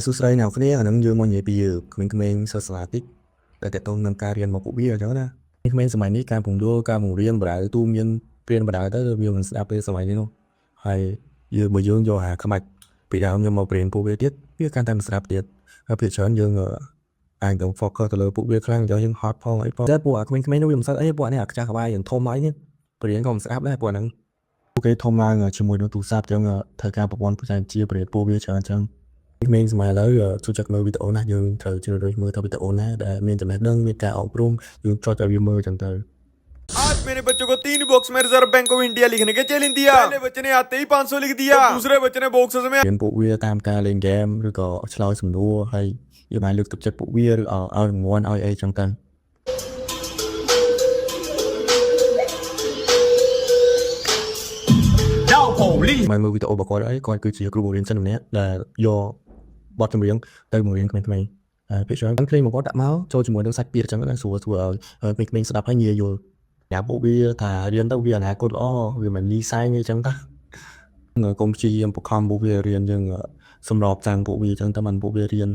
សួស្តីអ្នកគ្នាអានឹងយើងមកនិយាយពីក្មេងៗសិស្សសាលាតិចដែលតទៅនឹងការរៀនមកពួកវាអញ្ចឹងណាក្មេងសម័យនេះការពង្យល់ការបង្រៀនបដៅទូមានព្រៀនបដៅទៅវាមិនស្ដាប់ពេលសម័យនេះនោះហើយបើយើងយកអាក្បាច់ពីដើមយកមកព្រៀនពួកវាទៀតវាកាន់តែមិនស្ដាប់ទៀតហើយភាគច្រើនយើងអាចទៅ focus ទៅលើពួកវាខ្លាំងយើងហត់ផងអីផងតែពួកអាក្មេងៗនោះវាមិនស្ដាប់អីពួកនេះអាខ្ចាស់ក្បាយយើងធំហើយនេះព្រៀនក៏មិនស្ដាប់ដែរពួកហ្នឹងពួកគេធំឡើងជាមួយនឹងទូរស័ព្ទអញ្ចឹងត្រូវការប្រព័ន្ធបច្ចេកវិទ្យាព្រៀនពួកវាច្រើនអញ្ចឹងក្មេងសម័យឥឡូវចូលចិត្តមើលវីដេអូណាយើងត្រូវជ្រើសរើសមើលតែវីដេអូណាដែលមានចំណេះដឹងមានការអប់រំយើងចុចឲ្យវាមើលចឹងទៅ आज मेरे बच्चों को 3 बॉक्स में रिजर्व बैंक ऑफ इंडिया लिखने के चैलेंज दिया। पहले बच्चे ने आते ही 500 लिख दिया, दूसरे बच्चे ने बॉक्सेस में រៀនពួកវាតាមការលេងហ្គេមឬក៏ឆ្លើយសំណួរហើយយើងបានលើកទឹកចិត្តពួកវាឬឲ្យរង្វាន់ឲ្យអីចឹងទៅមកមើលវីដេអូរបស់គាត់អីគាត់គឺជាគ្រូបង្រៀនសិនម្នាក់ដែលយកបទចម្រៀងទៅបង្រៀនក្មេងៗពេលច្រើនភ្លេងរបស់គាត់ដាក់មកចូលជាមួយនឹងសាច់ពាក្យចឹងណាស្រួលឲ្យក្មេងៗស្ដាប់ហើយងាយយល់ញ៉ាំពួកវាថារៀនទៅវាអនាគតល្អវាមិនលីសែងអីចឹងតាកុំព្យាយាមបង្ខំពួកវារៀនយើងសម្របតាមពួកវាចឹងតែមិនពួកវារៀន